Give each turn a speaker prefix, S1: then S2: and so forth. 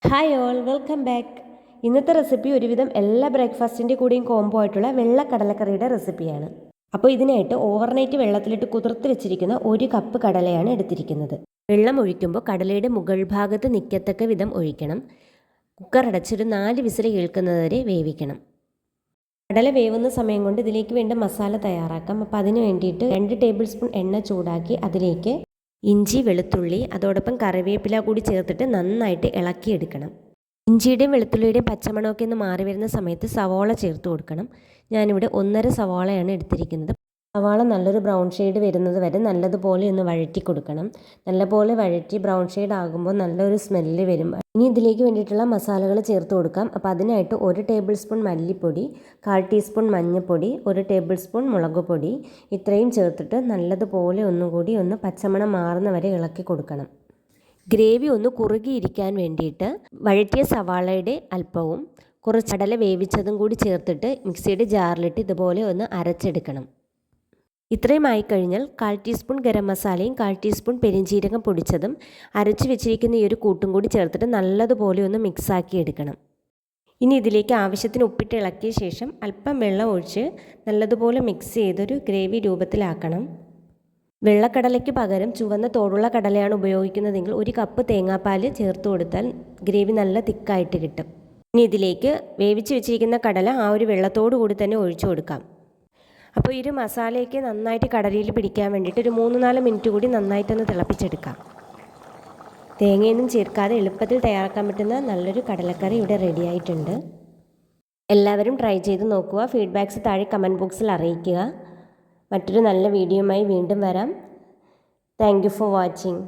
S1: Hi all, welcome back. ഇന്നത്തെ recipe ഒരുവിധം എല്ലാ ബ്രേക്ക്ഫാസ്റ്റിൻ്റെ കൂടെയും കോംബോ ആയിട്ടുള്ള വെള്ള കടലക്കറിയുടെ റെസിപ്പിയാണ്. അപ്പോൾ ഇതിനായിട്ട് ഓവർനൈറ്റ് വെള്ളത്തിലിട്ട് കുതിർത്ത് വെച്ചിരിക്കുന്ന 1 കപ്പ് കടലയാണ് എടുത്തിരിക്കുന്നത്. വെള്ളം ഒഴിക്കുമ്പോൾ കടലയുടെ മുകൾ ഭാഗത്ത് നിൽക്കത്തക്ക വിധം ഒഴിക്കണം. കുക്കർ അടച്ചൊരു 4 വിസിൽ കേൾക്കുന്നതുവരെ വേവിക്കണം. കടല വേവുന്ന സമയം കൊണ്ട് ഇതിലേക്ക് വേണ്ട മസാല തയ്യാറാക്കാം. അപ്പോൾ അതിന് വേണ്ടിയിട്ട് 2 ടേബിൾ സ്പൂൺ എണ്ണ ചൂടാക്കി അതിലേക്ക് ഇഞ്ചി, വെളുത്തുള്ളി, അതോടൊപ്പം കറിവേപ്പില കൂടി ചേർത്തിട്ട് നന്നായിട്ട് ഇളക്കിയെടുക്കണം. ഇഞ്ചിയുടെയും വെളുത്തുള്ളിയുടെയും പച്ചമണമൊക്കെ ഒന്ന് മാറി വരുന്ന സമയത്ത് സവാള ചേർത്ത് കൊടുക്കണം. ഞാനിവിടെ 1.5 സവാളയാണ് എടുത്തിരിക്കുന്നത്. സവാള നല്ലൊരു ബ്രൗൺ ഷെയ്ഡ് വരുന്നത് വരെ നല്ലതുപോലെ ഒന്ന് വഴറ്റി കൊടുക്കണം. നല്ലപോലെ വഴറ്റി ബ്രൗൺ ഷെയ്ഡ് ആകുമ്പോൾ നല്ലൊരു സ്മെല്ല് വരും. ഇനി ഇതിലേക്ക് വേണ്ടിയിട്ടുള്ള മസാലകൾ ചേർത്ത് കൊടുക്കാം. അപ്പോൾ അതിനായിട്ട് 1 ടേബിൾ സ്പൂൺ മല്ലിപ്പൊടി, 1/4 ടീസ്പൂൺ മഞ്ഞൾപ്പൊടി, 1 ടേബിൾ സ്പൂൺ മുളക് പൊടി, ഇത്രയും ചേർത്തിട്ട് നല്ലതുപോലെ ഒന്നുകൂടി ഒന്ന് പച്ചമണം മാറുന്ന വരെ ഇളക്കി കൊടുക്കണം. ഗ്രേവി ഒന്ന് കുറുകിയിരിക്കാൻ വേണ്ടിയിട്ട് വഴറ്റിയ സവാളയുടെ അല്പവും കുറച്ച് കടല വേവിച്ചതും കൂടി ചേർത്തിട്ട് മിക്സിയുടെ ജാറിലിട്ട് ഇതുപോലെ ഒന്ന് അരച്ചെടുക്കണം. ഇത്രയും ആയിക്കഴിഞ്ഞാൽ 1/4 ടീസ്പൂൺ ഗരം മസാലയും 1/4 ടീസ്പൂൺ പെരിഞ്ജീരകം പൊടിച്ചതും അരച്ച് വെച്ചിരിക്കുന്ന ഈ ഒരു കൂട്ടും കൂടി ചേർത്തിട്ട് നല്ലതുപോലെ ഒന്ന് മിക്സാക്കി എടുക്കണം. ഇനി ഇതിലേക്ക് ആവശ്യത്തിന് ഉപ്പിട്ട് ഇളക്കിയ ശേഷം അല്പം വെള്ളം ഒഴിച്ച് നല്ലതുപോലെ മിക്സ് ചെയ്തൊരു ഗ്രേവി രൂപത്തിലാക്കണം. വെള്ളക്കടലയ്ക്ക് പകരം ചുവന്ന തോടുള്ള കടലയാണ് ഉപയോഗിക്കുന്നതെങ്കിൽ 1 കപ്പ് തേങ്ങാപ്പാൽ ചേർത്ത് കൊടുത്താൽ ഗ്രേവി നല്ല തിക്കായിട്ട് കിട്ടും. ഇനി ഇതിലേക്ക് വേവിച്ച് വെച്ചിരിക്കുന്ന കടല ആ ഒരു വെള്ളത്തോടു കൂടി തന്നെ ഒഴിച്ചു കൊടുക്കാം. അപ്പോൾ ഈ ഒരു മസാലയൊക്കെ നന്നായിട്ട് കടലയിൽ പിടിക്കാൻ വേണ്ടിയിട്ട് ഒരു 3-4 മിനിറ്റ് കൂടി നന്നായിട്ടൊന്ന് തിളപ്പിച്ചെടുക്കാം. തേങ്ങയൊന്നും ചേർക്കാതെ എളുപ്പത്തിൽ തയ്യാറാക്കാൻ പറ്റുന്ന നല്ലൊരു കടലക്കറി ഇവിടെ റെഡി ആയിട്ടുണ്ട്. എല്ലാവരും ട്രൈ ചെയ്ത് നോക്കുക. ഫീഡ്ബാക്ക്സ് താഴെ കമൻറ്റ് ബോക്സിൽ അറിയിക്കുക. മറ്റൊരു നല്ല വീഡിയോയുമായി വീണ്ടും വരാം. Thank you for watching.